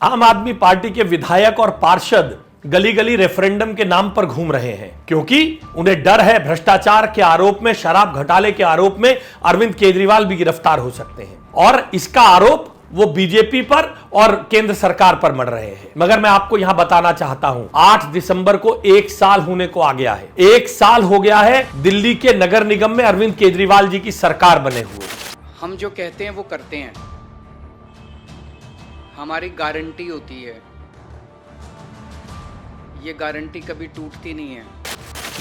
आम आदमी पार्टी के विधायक और पार्षद गली गली रेफरेंडम के नाम पर घूम रहे हैं, क्योंकि उन्हें डर है भ्रष्टाचार के आरोप में, शराब घोटाले के आरोप में अरविंद केजरीवाल भी गिरफ्तार हो सकते हैं और इसका आरोप वो बीजेपी पर और केंद्र सरकार पर मढ़ रहे हैं। मगर मैं आपको यहां बताना चाहता हूं, 8 दिसंबर को 1 साल होने को आ गया है। 1 साल हो गया है दिल्ली के नगर निगम में अरविंद केजरीवाल जी की सरकार बने हुए। हम जो कहते हैं वो करते हैं, हमारी गारंटी होती है, ये गारंटी कभी टूटती नहीं है।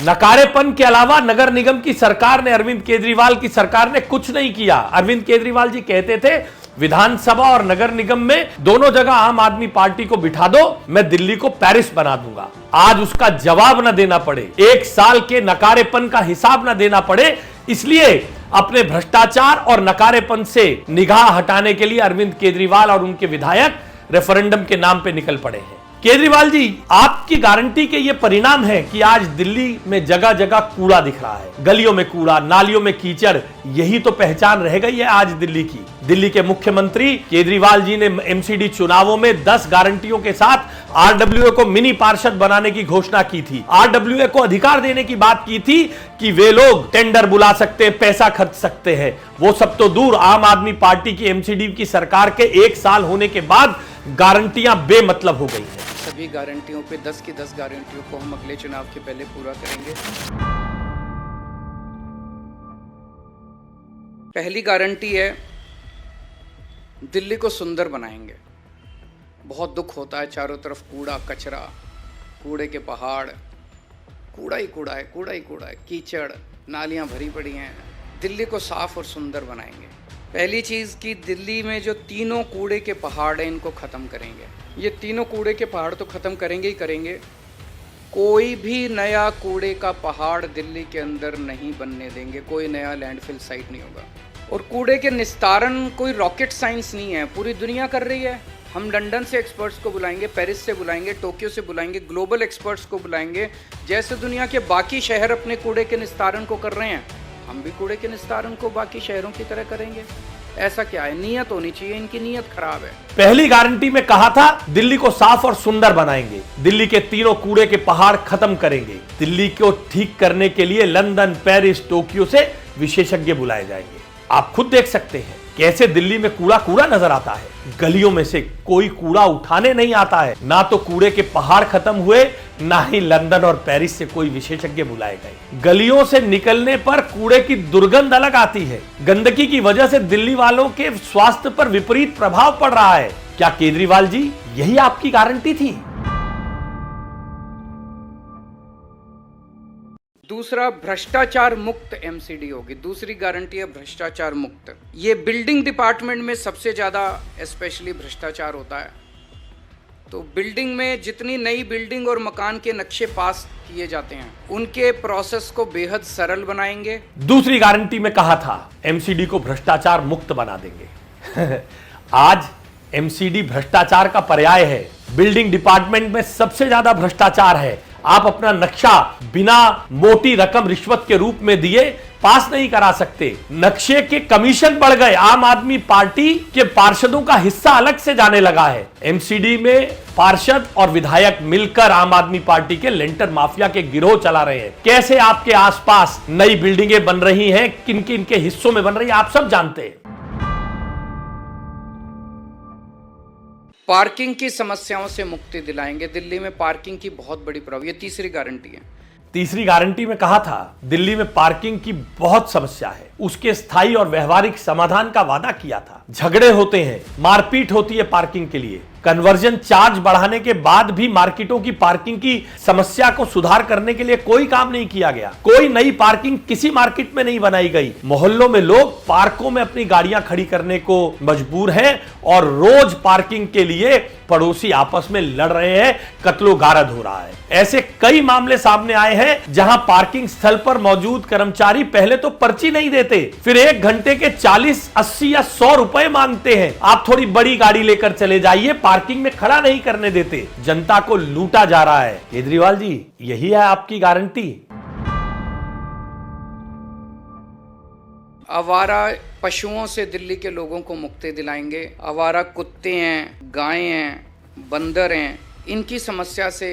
नकारेपन के अलावा नगर निगम की सरकार ने, अरविंद केजरीवाल की सरकार ने कुछ नहीं किया। अरविंद केजरीवाल जी कहते थे विधानसभा और नगर निगम में दोनों जगह आम आदमी पार्टी को बिठा दो, मैं दिल्ली को पेरिस बना दूंगा। आज उसका जवाब न देना पड़े, 1 साल के नकारेपन का हिसाब न देना पड़े, इसलिए अपने भ्रष्टाचार और नकारेपन से निगाह हटाने के लिए अरविंद केजरीवाल और उनके विधायक रेफरेंडम के नाम पे निकल पड़े हैं। केजरीवाल जी, आपकी गारंटी के ये परिणाम है कि आज दिल्ली में जगह जगह कूड़ा दिख रहा है, गलियों में कूड़ा, नालियों में कीचड़, यही तो पहचान रह गई है आज दिल्ली की। दिल्ली के मुख्यमंत्री केजरीवाल जी ने एमसीडी चुनावों में 10 गारंटियों के साथ आरडब्ल्यूए को मिनी पार्षद बनाने की घोषणा की थी। आरडब्ल्यूए को अधिकार देने की बात की थी कि वे लोग टेंडर बुला सकते हैं, पैसा खर्च सकते हैं। वो सब तो दूर, आम आदमी पार्टी की एमसीडी की सरकार के 1 साल होने के बाद गारंटियां बेमतलब हो गई हैं। सभी गारंटियों पे 10 की 10 गारंटियों को हम अगले चुनाव के पहले पूरा करेंगे। पहली गारंटी है, दिल्ली को सुंदर बनाएंगे। बहुत दुख होता है, चारों तरफ कूड़ा कचरा, कूड़े के पहाड़, कूड़ा ही कूड़ा है, कूड़ा ही कूड़ा है, कीचड़, नालियां भरी पड़ी हैं। दिल्ली को साफ और सुंदर बनाएंगे। पहली चीज़ कि दिल्ली में जो तीनों कूड़े के पहाड़ हैं, इनको ख़त्म करेंगे। ये तीनों कूड़े के पहाड़ तो ख़त्म करेंगे ही करेंगे, कोई भी नया कूड़े का पहाड़ दिल्ली के अंदर नहीं बनने देंगे, कोई नया लैंडफिल साइट नहीं होगा। और कूड़े के निस्तारण कोई रॉकेट साइंस नहीं है, पूरी दुनिया कर रही है। हम लंदन से एक्सपर्ट्स को बुलाएंगे, पेरिस से बुलाएंगे, टोक्यो से बुलाएंगे, ग्लोबल एक्सपर्ट्स को बुलाएंगे। जैसे दुनिया के बाकी शहर अपने कूड़े के निस्तारण को कर रहे हैं, हम भी कूड़े के निस्तारण को बाकी शहरों की तरह करेंगे। ऐसा क्या है, नीयत होनी चाहिए, इनकी नीयत खराब है। पहली गारंटी में कहा था दिल्ली को साफ और सुंदर बनाएंगे, दिल्ली के तीनों कूड़े के पहाड़ खत्म करेंगे, दिल्ली को ठीक करने के लिए लंदन, पेरिस, टोक्यो से विशेषज्ञ बुलाए जाएंगे। आप खुद देख सकते हैं कैसे दिल्ली में कूड़ा कूड़ा नजर आता है, गलियों में से कोई कूड़ा उठाने नहीं आता है। ना तो कूड़े के पहाड़ खत्म हुए, ना ही लंदन और पेरिस से कोई विशेषज्ञ बुलाए गए। गलियों से निकलने पर कूड़े की दुर्गंध अलग आती है। गंदगी की वजह से दिल्ली वालों के स्वास्थ्य पर विपरीत प्रभाव पड़ रहा है। क्या केजरीवाल जी, यही आपकी गारंटी थी? दूसरा, भ्रष्टाचार मुक्त एमसीडी होगी। दूसरी गारंटी है भ्रष्टाचार मुक्त। ये बिल्डिंग डिपार्टमेंट में सबसे ज़्यादा स्पेशली भ्रष्टाचार होता है। तो बिल्डिंग में जितनी नई बिल्डिंग और मकान के नक्शे पास किए जाते हैं, उनके प्रोसेस को बेहद सरल बनाएंगे। दूसरी गारंटी में कहा था एमसीडी को भ्रष्टाचार मुक्त बना देंगे। आज एमसीडी भ्रष्टाचार का पर्याय है। बिल्डिंग डिपार्टमेंट में सबसे ज्यादा भ्रष्टाचार है। आप अपना नक्शा बिना मोटी रकम रिश्वत के रूप में दिए पास नहीं करा सकते। नक्शे के कमीशन बढ़ गए, आम आदमी पार्टी के पार्षदों का हिस्सा अलग से जाने लगा है। एमसीडी में पार्षद और विधायक मिलकर आम आदमी पार्टी के लेंटर माफिया के गिरोह चला रहे हैं। कैसे आपके आसपास नई बिल्डिंगें बन रही हैं, किन किन के हिस्सों में बन रही है, आप सब जानते हैं। पार्किंग की समस्याओं से मुक्ति दिलाएंगे। दिल्ली में पार्किंग की बहुत बड़ी प्रॉब्लम, ये तीसरी गारंटी है। तीसरी गारंटी में कहा था दिल्ली में पार्किंग की बहुत समस्या है, उसके स्थायी और व्यवहारिक समाधान का वादा किया था। झगड़े होते हैं, मारपीट होती है पार्किंग के लिए। कन्वर्जन चार्ज बढ़ाने के बाद भी मार्केटों की पार्किंग की समस्या को सुधार करने के लिए कोई काम नहीं किया गया। कोई नई पार्किंग किसी मार्केट में नहीं बनाई गई। मोहल्लों में लोग पार्कों में अपनी गाड़ियां खड़ी करने को मजबूर हैं और रोज पार्किंग के लिए पड़ोसी आपस में लड़ रहे हैं, कत्लो गारद हो रहा है। ऐसे कई मामले सामने आए हैं जहां पार्किंग स्थल पर मौजूद कर्मचारी पहले तो पर्ची नहीं देते, फिर 1 घंटे के 40, 80 या 100 रुपए मांगते हैं। आप थोड़ी बड़ी गाड़ी लेकर चले जाइए, पार्किंग में खड़ा नहीं करने देते। जनता को लूटा जा रहा है। केजरीवाल जी, यही है आपकी गारंटी? आवारा पशुओं से दिल्ली के लोगों को मुक्ति दिलाएंगे। आवारा कुत्ते हैं, गायें हैं, बंदर हैं, इनकी समस्या से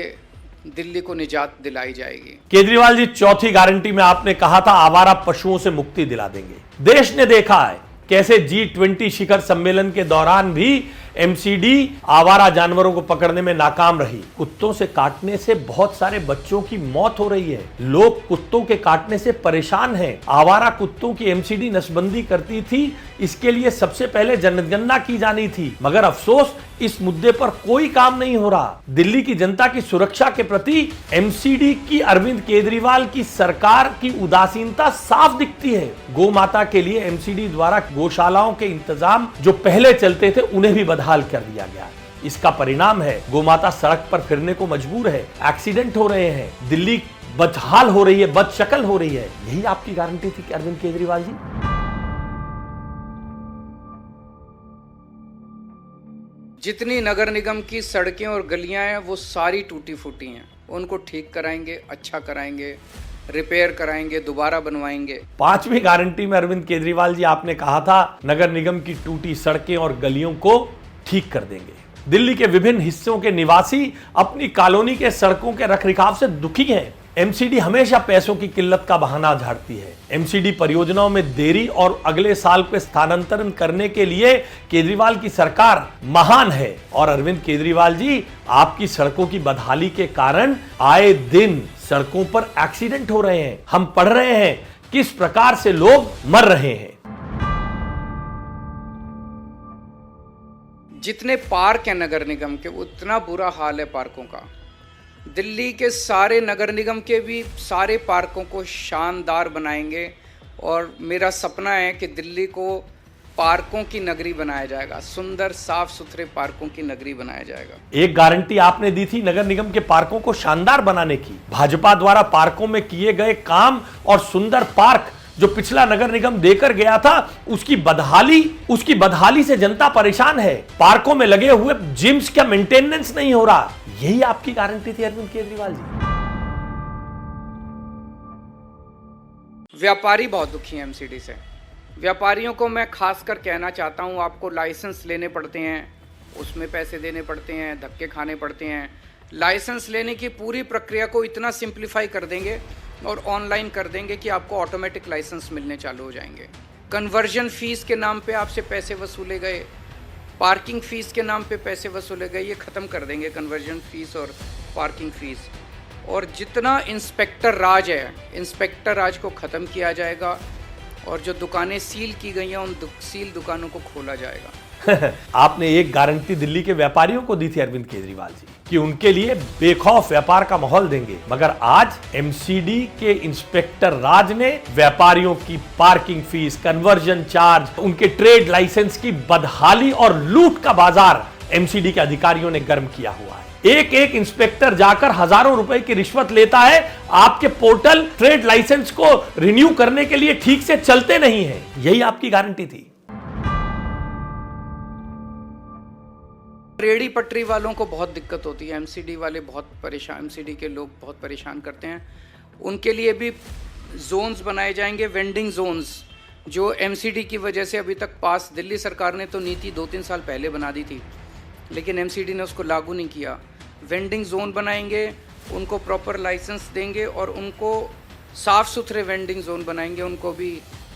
दिल्ली को निजात दिलाई जाएगी। केजरीवाल जी, चौथी गारंटी में आपने कहा था आवारा पशुओं से मुक्ति दिला देंगे। देश ने देखा है कैसे G20 शिखर सम्मेलन के दौरान भी एमसीडी आवारा जानवरों को पकड़ने में नाकाम रही। कुत्तों से काटने से बहुत सारे बच्चों की मौत हो रही है। लोग कुत्तों के काटने से परेशान हैं। आवारा कुत्तों की एमसीडी नसबंदी करती थी, इसके लिए सबसे पहले जनगणना की जानी थी, मगर अफसोस इस मुद्दे पर कोई काम नहीं हो रहा। दिल्ली की जनता की सुरक्षा के प्रति एमसीडी की अरविंद केजरीवाल की सरकार की उदासीनता साफ दिखती है। गौ माता के लिए एमसीडी द्वारा गौशालाओं के इंतजाम जो पहले चलते थे उन्हें भी बदहाल कर दिया गया। इसका परिणाम है गोमाता सड़क पर फिरने को मजबूर है, एक्सीडेंट हो रहे हैं, दिल्ली बदहाल हो रही है, बदशक्ल हो रही है। यही आपकी गारंटी थी अरविंद केजरीवाल जी। जितनी नगर निगम की सड़कें और गलियां हैं वो सारी टूटी फूटी हैं, उनको ठीक कराएंगे, अच्छा कराएंगे, रिपेयर कराएंगे, दोबारा बनवाएंगे। पांचवी गारंटी में अरविंद केजरीवाल जी आपने कहा था नगर निगम की टूटी सड़कें और गलियों को ठीक कर देंगे। दिल्ली के विभिन्न हिस्सों के निवासी अपनी कॉलोनी के सड़कों के रखरखाव से दुखी हैं। एमसीडी हमेशा पैसों की किल्लत का बहाना झाड़ती है। एमसीडी परियोजनाओं में देरी और अगले साल पे स्थानांतरण करने के लिए केजरीवाल की सरकार महान है। और अरविंद केजरीवाल जी, आपकी सड़कों की बदहाली के कारण आए दिन सड़कों पर एक्सीडेंट हो रहे हैं। हम पढ़ रहे हैं किस प्रकार से लोग मर रहे हैं। जितने पार्क हैं नगर निगम के, उतना बुरा हाल है पार्कों का। दिल्ली के सारे नगर निगम के भी सारे पार्कों को शानदार बनाएंगे और मेरा सपना है कि दिल्ली को पार्कों की नगरी बनाया जाएगा, सुंदर साफ सुथरे पार्कों की नगरी बनाया जाएगा। एक गारंटी आपने दी थी नगर निगम के पार्कों को शानदार बनाने की। भाजपा द्वारा पार्कों में किए गए काम और सुंदर पार्क जो पिछला नगर निगम देकर गया था, उसकी बदहाली से जनता परेशान है। पार्कों में लगे हुए जिम्स का मेंटेनेंस नहीं हो रहा। यही आपकी गारंटी थी अरविंद केजरीवाल जी। व्यापारी बहुत दुखी हैं एमसीडी से। व्यापारियों को मैं खासकर कहना चाहता हूं, आपको लाइसेंस लेने पड़ते हैं, उसमें पैसे देने पड़ते हैं, धक्के खाने पड़ते हैं। लाइसेंस लेने की पूरी प्रक्रिया को इतना सिंप्लीफाई कर देंगे और ऑनलाइन कर देंगे कि आपको ऑटोमेटिक लाइसेंस मिलने चालू हो जाएंगे। कन्वर्जन फीस के नाम पे आपसे पैसे वसूले गए, पार्किंग फीस के नाम पे पैसे वसूले गए, ये ख़त्म कर देंगे कन्वर्जन फीस और पार्किंग फीस। और जितना इंस्पेक्टर राज है, इंस्पेक्टर राज को ख़त्म किया जाएगा और जो दुकानें सील की गई हैं उन सील दुकानों को खोला जाएगा। आपने एक गारंटी दिल्ली के व्यापारियों को दी थी अरविंद केजरीवाल जी कि उनके लिए बेखौफ व्यापार का माहौल देंगे, मगर आज एमसीडी के इंस्पेक्टर राज ने व्यापारियों की पार्किंग फीस, कन्वर्जन चार्ज, उनके ट्रेड लाइसेंस की बदहाली और लूट का बाजार एमसीडी के अधिकारियों ने गर्म किया हुआ है। एक एक इंस्पेक्टर जाकर हजारों रुपए की रिश्वत लेता है। आपके पोर्टल ट्रेड लाइसेंस को रिन्यू करने के लिए ठीक से चलते नहीं है। यही आपकी गारंटी थी। रेडी पटरी वालों को बहुत दिक्कत होती है, एमसीडी वाले बहुत परेशान, एमसीडी के लोग बहुत परेशान करते हैं। उनके लिए भी जोन्स बनाए जाएंगे, वेंडिंग जोन्स, जो एमसीडी की वजह से अभी तक पास। दिल्ली सरकार ने तो नीति 2-3 साल पहले बना दी थी, लेकिन एमसीडी ने उसको लागू नहीं किया। वेंडिंग जोन बनाएंगे, उनको प्रॉपर लाइसेंस देंगे और उनको साफ़ सुथरे वेंडिंग जोन बनाएंगे, उनको भी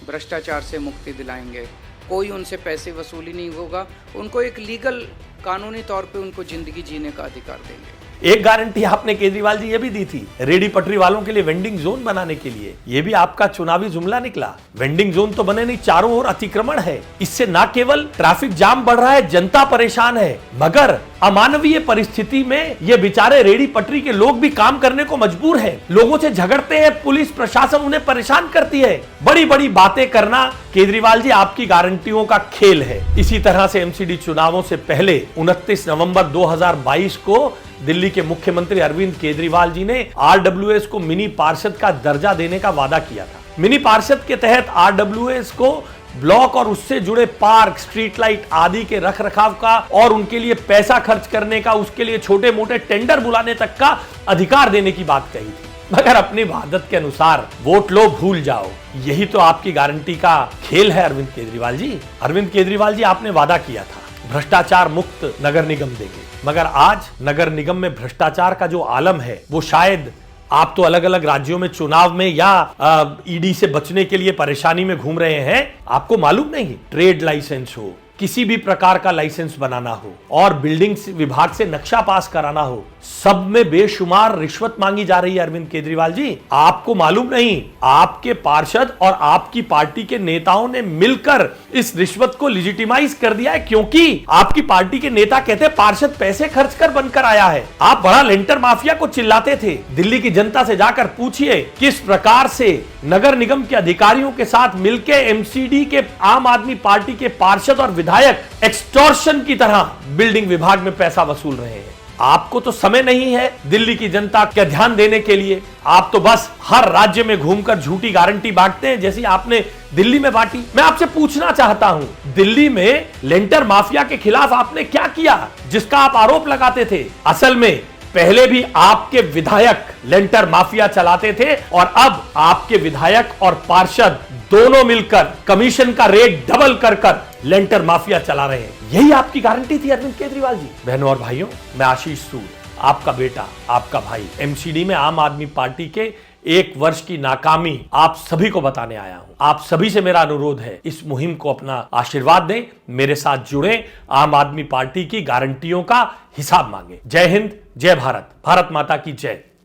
भ्रष्टाचार से मुक्ति दिलाएंगे। कोई उनसे पैसे वसूली नहीं होगा, उनको एक लीगल कानूनी तौर पे उनको जिंदगी जीने का अधिकार देंगे। एक गारंटी आपने केजरीवाल जी ये भी दी थी रेडी पटरी वालों के लिए वेंडिंग जोन बनाने के लिए। ये भी आपका चुनावी जुमला निकला। वेंडिंग जोन तो बने नहीं, चारों ओर अतिक्रमण है। इससे न केवल ट्रैफिक जाम बढ़ रहा है, जनता परेशान है, मगर अमानवीय परिस्थिति में ये बेचारे रेडी पटरी के लोग भी काम करने को मजबूर हैं। लोगों से झगड़ते हैं, पुलिस प्रशासन उन्हें परेशान करती है। बड़ी बड़ी बातें करना केजरीवाल जी आपकी गारंटियों का खेल है। इसी तरह से एमसीडी चुनावों से पहले 29 नवंबर 2022 को दिल्ली के मुख्यमंत्री अरविंद केजरीवाल जी ने आरडब्ल्यूएस को मिनी पार्षद का दर्जा देने का वादा किया था। मिनी पार्षद के तहत आरडब्ल्यूएस को ब्लॉक और उससे जुड़े पार्क, स्ट्रीट लाइट आदि के रखरखाव का और उनके लिए पैसा खर्च करने का, उसके लिए छोटे मोटे टेंडर बुलाने तक का अधिकार देने की बात कही थी। मगर अपनी आदत के अनुसार वोट लो भूल जाओ, यही तो आपकी गारंटी का खेल है अरविंद केजरीवाल जी। अरविंद केजरीवाल जी, आपने वादा किया था भ्रष्टाचार मुक्त नगर निगम देंगे। मगर आज नगर निगम में भ्रष्टाचार का जो आलम है वो शायद आप तो अलग अलग राज्यों में चुनाव में या ईडी से बचने के लिए परेशानी में घूम रहे हैं, आपको मालूम नहीं। ट्रेड लाइसेंस हो, किसी भी प्रकार का लाइसेंस बनाना हो और बिल्डिंग विभाग से नक्शा पास कराना हो, सब में बेशुमार रिश्वत मांगी जा रही है। अरविंद केजरीवाल जी, आपको मालूम नहीं, आपके पार्षद और आपकी पार्टी के नेताओं ने मिलकर इस रिश्वत को लिजिटिमाइज कर दिया है, क्योंकि आपकी पार्टी के नेता कहते हैं पार्षद पैसे खर्च कर बनकर आया है। आप बड़ा लेंटर माफिया को चिल्लाते थे। दिल्ली की जनता से जाकर पूछिए किस प्रकार से नगर निगम के अधिकारियों के साथ मिलकर एमसीडी के आम आदमी पार्टी के पार्षद और विधायक एक्सटॉर्शन की तरह बिल्डिंग विभाग में पैसा वसूल रहे हैं। आपको तो समय नहीं है दिल्ली की जनता का ध्यान देने के लिए। आप तो बस हर राज्य में घूमकर झूठी गारंटी बांटते हैं, जैसी आपने दिल्ली में बांटी। मैं आपसे पूछना चाहता हूं, दिल्ली में लेंटर माफिया के खिलाफ आपने क्या किया जिसका आप आरोप लगाते थे? असल में पहले भी आपके विधायक लेंटर माफिया चलाते थे और अब आपके विधायक और पार्षद दोनों मिलकर कमीशन का रेट डबल कर लेंटर माफिया चला रहे हैं। यही आपकी गारंटी थी अरविंद केजरीवाल जी। बहनों और भाइयों, मैं आशीष सूद, आपका बेटा, आपका भाई, एमसीडी में आम आदमी पार्टी के 1 वर्ष की नाकामी आप सभी को बताने आया हूं। आप सभी से मेरा अनुरोध है, इस मुहिम को अपना आशीर्वाद दें, मेरे साथ जुड़ें, आम आदमी पार्टी की गारंटियों का हिसाब मांगे। जय हिंद, जय भारत, भारत माता की जय।